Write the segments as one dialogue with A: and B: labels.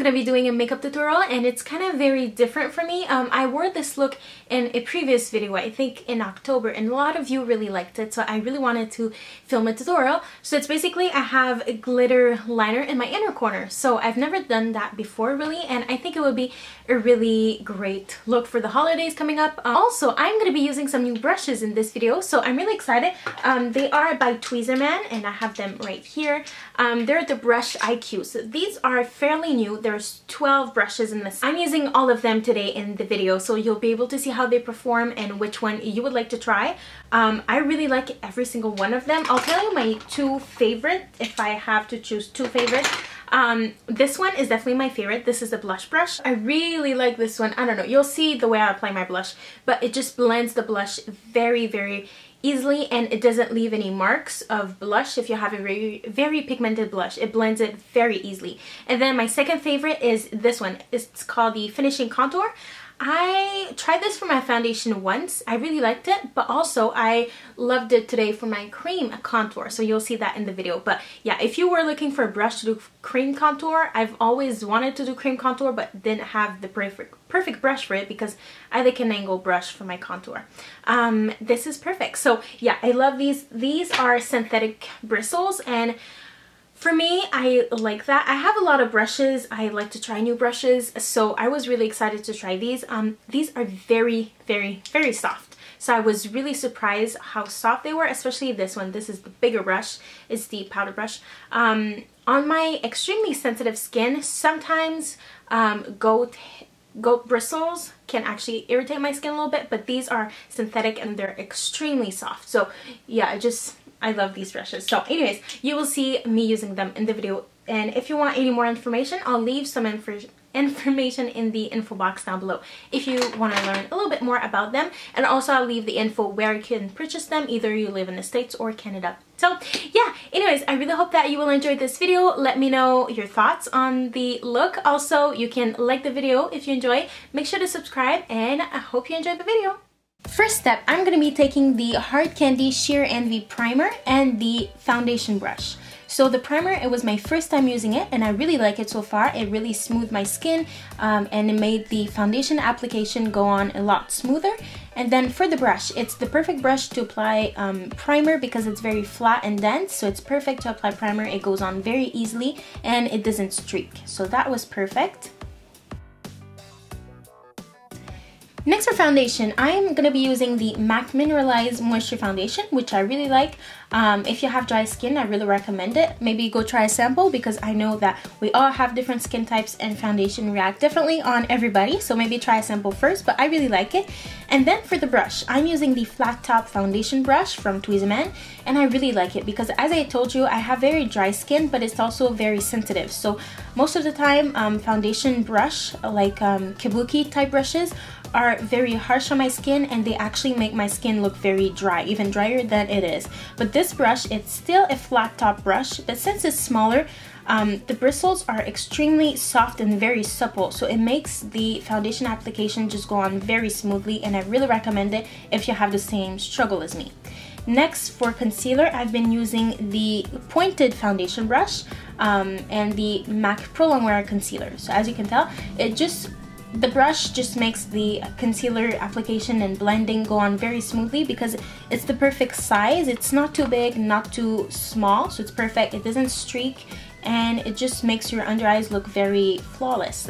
A: gonna be doing a makeup tutorial, and it's kind of very different for me. I wore this look in a previous video, I think in October, and a lot of you really liked it, so I really wanted to film a tutorial. So it's basically, I have a glitter liner in my inner corner, so I've never done that before really, and I think it would be a really great look for the holidays coming up. Also, I'm gonna be using some new brushes in this video, so I'm really excited. They are by Tweezerman, and I have them right here. They're the Brush IQ. So these are fairly new. There's 12 brushes in this. I'm using all of them today in the video, so you'll be able to see how they perform and which one you would like to try. I really like every single one of them. I'll tell you my two favorite if I have to choose two favorites. This one is definitely my favorite. This is the blush brush. I really like this one. I don't know, you'll see the way I apply my blush, but it just blends the blush very easily, and it doesn't leave any marks of blush. If you have a very pigmented blush, it blends it very easily. And then my second favorite is this one. It's called the Finishing Contour. I tried this for my foundation once. I really liked it, but also I loved it today for my cream contour, so you'll see that in the video. But yeah, if you were looking for a brush to do cream contour, I've always wanted to do cream contour but didn't have the perfect brush for it because I like an angle brush for my contour. This is perfect. So yeah, I love these. These are synthetic bristles, and for me, I like that. I have a lot of brushes. I like to try new brushes, so I was really excited to try these. These are very soft. So I was really surprised how soft they were, especially this one. This is the bigger brush. It's the powder brush. On my extremely sensitive skin, sometimes goat bristles can actually irritate my skin a little bit, but these are synthetic and they're extremely soft. So yeah, I love these brushes. So anyways, you will see me using them in the video, and if you want any more information, I'll leave some information in the info box down below if you want to learn a little bit more about them. And also I'll leave the info where you can purchase them, either you live in the States or Canada. So yeah, anyways, I really hope that you will enjoy this video. Let me know your thoughts on the look. Also, you can like the video if you enjoy. Make sure to subscribe, and I hope you enjoyed the video. First step, I'm going to be taking the Hard Candy Sheer Envy Primer and the foundation brush. So the primer, it was my first time using it, and I really like it so far. It really smoothed my skin, and it made the foundation application go on a lot smoother. And then for the brush, it's the perfect brush to apply primer because it's very flat and dense, so it's perfect to apply primer. It goes on very easily and it doesn't streak, so that was perfect. Next for foundation, I'm going to be using the MAC Mineralize Moisture Foundation, which I really like. If you have dry skin, I really recommend it. Maybe go try a sample, because I know that we all have different skin types and foundation react differently on everybody. So maybe try a sample first, but I really like it. And then for the brush, I'm using the Flat Top Foundation Brush from Tweezerman, and I really like it because, as I told you, I have very dry skin, but it's also very sensitive. So most of the time, foundation brush, like kabuki type brushes, are very harsh on my skin, and they actually make my skin look very dry, even drier than it is. But this brush, it's still a flat top brush, but since it's smaller, the bristles are extremely soft and very supple, so it makes the foundation application just go on very smoothly, and I really recommend it if you have the same struggle as me. Next, for concealer, I've been using the pointed foundation brush and the MAC Pro Longwear concealer. So as you can tell, the brush just makes the concealer application and blending go on very smoothly because it's the perfect size. It's not too big, not too small, so it's perfect. It doesn't streak, and it just makes your under eyes look very flawless.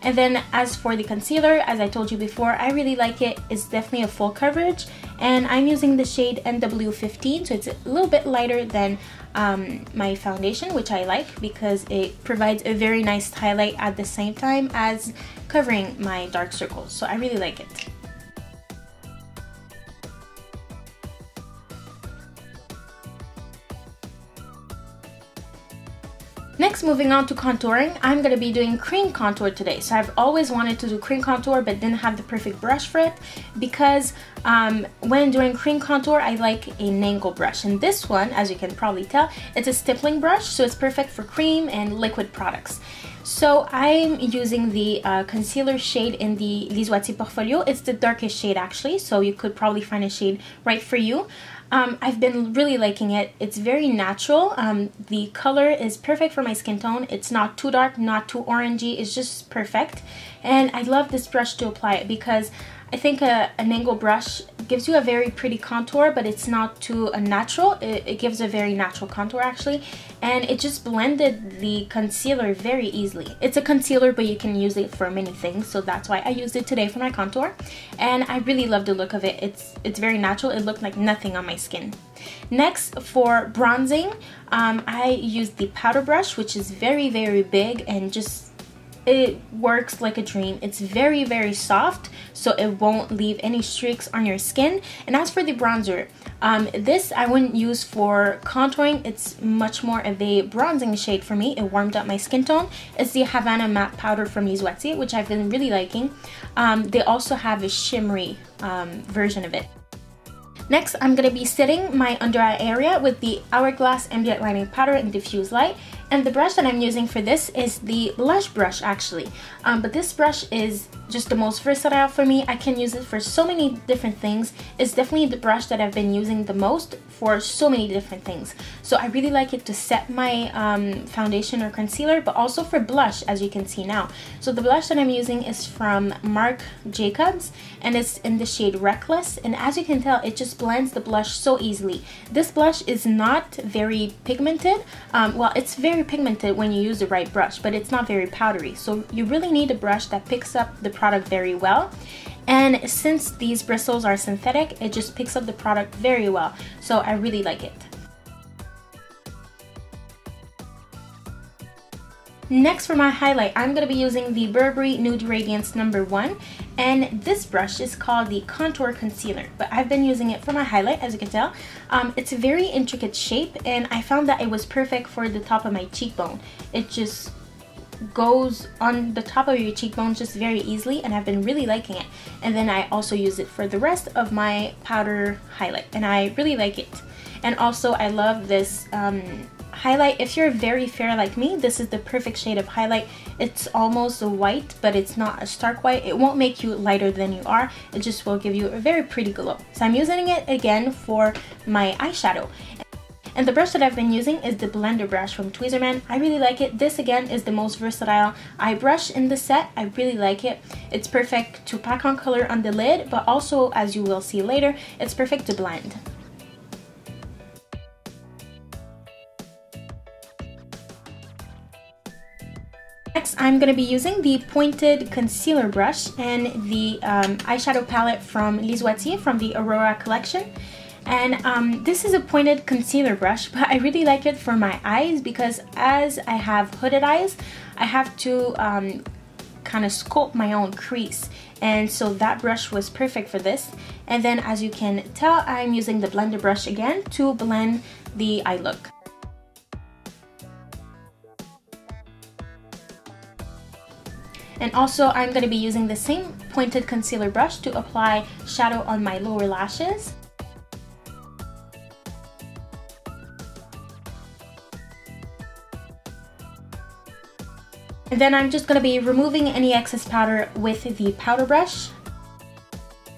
A: And then as for the concealer, as I told you before, I really like it. It's definitely a full coverage, and I'm using the shade NW15, so it's a little bit lighter than my foundation, which I like because it provides a very nice highlight at the same time as covering my dark circles, so I really like it. Next, moving on to contouring, I'm going to be doing cream contour today. So I've always wanted to do cream contour but didn't have the perfect brush for it because when doing cream contour, I like an angle brush. And this one, as you can probably tell, it's a stippling brush, so it's perfect for cream and liquid products. So I'm using the concealer shade in the Lise Watier Portfolio. It's the darkest shade actually, so you could probably find a shade right for you. I've been really liking it. It's very natural. The color is perfect for my skin tone. It's not too dark, not too orangey. It's just perfect. And I love this brush to apply it because I think an angle brush gives you a very pretty contour, but it's not too natural. It gives a very natural contour actually, and it just blended the concealer very easily. It's a concealer, but you can use it for many things, so that's why I used it today for my contour, and I really love the look of it. It's very natural. It looked like nothing on my skin. Next, for bronzing, I used the powder brush, which is very, very big and just it works like a dream. It's very, very soft, so it won't leave any streaks on your skin. And as for the bronzer, this I wouldn't use for contouring. It's much more of a bronzing shade for me. It warmed up my skin tone. It's the Havana matte powder from Lise Watier, which I've been really liking. They also have a shimmery version of it. Next, I'm going to be setting my under eye area with the Hourglass ambient lining powder in diffused light. And the brush that I'm using for this is the blush brush actually. But this brush is just the most versatile for me. I can use it for so many different things. It's definitely the brush that I've been using the most for so many different things. So I really like it to set my foundation or concealer, but also for blush, as you can see now. So the blush that I'm using is from Marc Jacobs, and it's in the shade Reckless. And as you can tell, it just blends the blush so easily. This blush is not very pigmented. Well, it's very pigmented when you use the right brush, but it's not very powdery. So you really need a brush that picks up the product very well. And since these bristles are synthetic, it just picks up the product very well. So I really like it. Next, for my highlight, I'm going to be using the Burberry Nude Radiance #1, and this brush is called the Contour Concealer, but I've been using it for my highlight, as you can tell. It's a very intricate shape, and I found that it was perfect for the top of my cheekbone. It just goes on the top of your cheekbone just very easily, and I've been really liking it. And then I also use it for the rest of my powder highlight, and I really like it. And also I love this highlight. If you're very fair like me, this is the perfect shade of highlight. It's almost a white, but it's not a stark white. It won't make you lighter than you are. It just will give you a very pretty glow. So I'm using it again for my eyeshadow. And the brush that I've been using is the blender brush from Tweezerman. I really like it. This again is the most versatile eye brush in the set. I really like it. It's perfect to pack on color on the lid, but also, as you will see later, it's perfect to blend. Next, I'm going to be using the pointed concealer brush and the eyeshadow palette from Lise Watier from the Aurora collection. And this is a pointed concealer brush, but I really like it for my eyes because as I have hooded eyes, I have to kind of sculpt my own crease. And so that brush was perfect for this. And then as you can tell, I'm using the blender brush again to blend the eye look. And also I'm going to be using the same pointed concealer brush to apply shadow on my lower lashes. And then I'm just going to be removing any excess powder with the powder brush.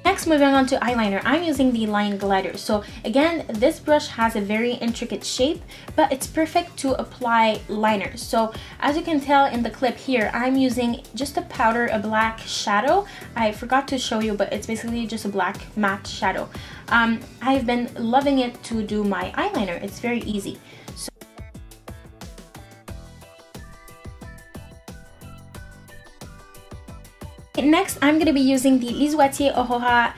A: Next, moving on to eyeliner, I'm using the line glider. So again, this brush has a very intricate shape, but it's perfect to apply liners. So as you can tell in the clip here, I'm using just a powder, a black shadow. I forgot to show you, but it's basically just a black matte shadow. I've been loving it to do my eyeliner. It's very easy. Next, I'm going to be using the Lise Watier Aurora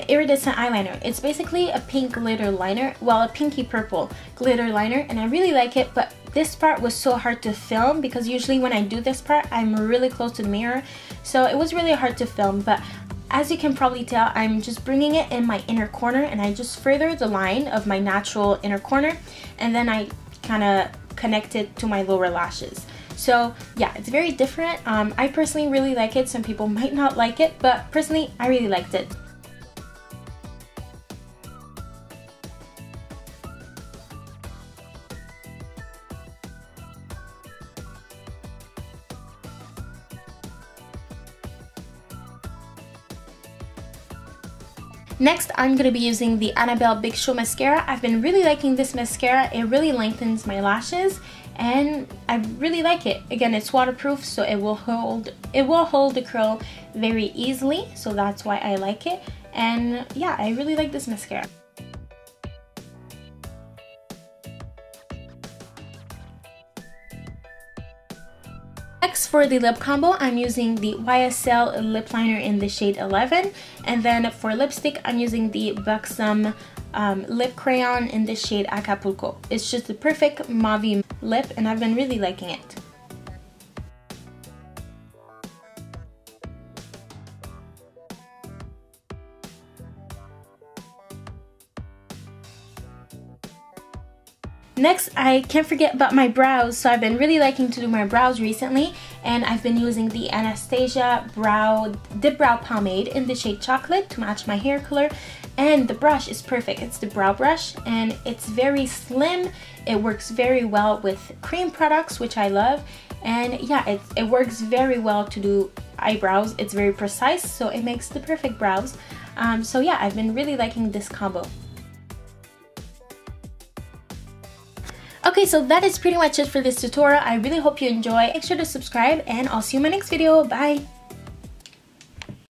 A: iridescent eyeliner. It's basically a pink glitter liner, well, a pinky purple glitter liner, and I really like it, but this part was so hard to film because usually when I do this part, I'm really close to the mirror, so it was really hard to film. But as you can probably tell, I'm just bringing it in my inner corner, and I just further the line of my natural inner corner, and then I kind of connect it to my lower lashes. So yeah, it's very different. I personally really like it. Some people might not like it, but personally I really liked it. Next, I'm going to be using the Annabelle Big Show Mascara. I've been really liking this mascara. It really lengthens my lashes and I really like it. Again, it's waterproof, so it will hold the curl very easily, so that's why I like it. And yeah, I really like this mascara. Next, for the lip combo, I'm using the YSL lip liner in the shade 11, and then for lipstick, I'm using the Buxom lip crayon in the shade Acapulco. It's just the perfect mauve lip, and I've been really liking it. Next, I can't forget about my brows, so I've been really liking to do my brows recently, and I've been using the Anastasia Dip Brow Pomade in the shade Chocolate to match my hair color, and the brush is perfect. It's the brow brush, and it's very slim. It works very well with cream products, which I love, and yeah, it works very well to do eyebrows. It's very precise, so it makes the perfect brows. So yeah, I've been really liking this combo. Okay, so that is pretty much it for this tutorial. I really hope you enjoy. Make sure to subscribe and I'll see you in my next video. Bye!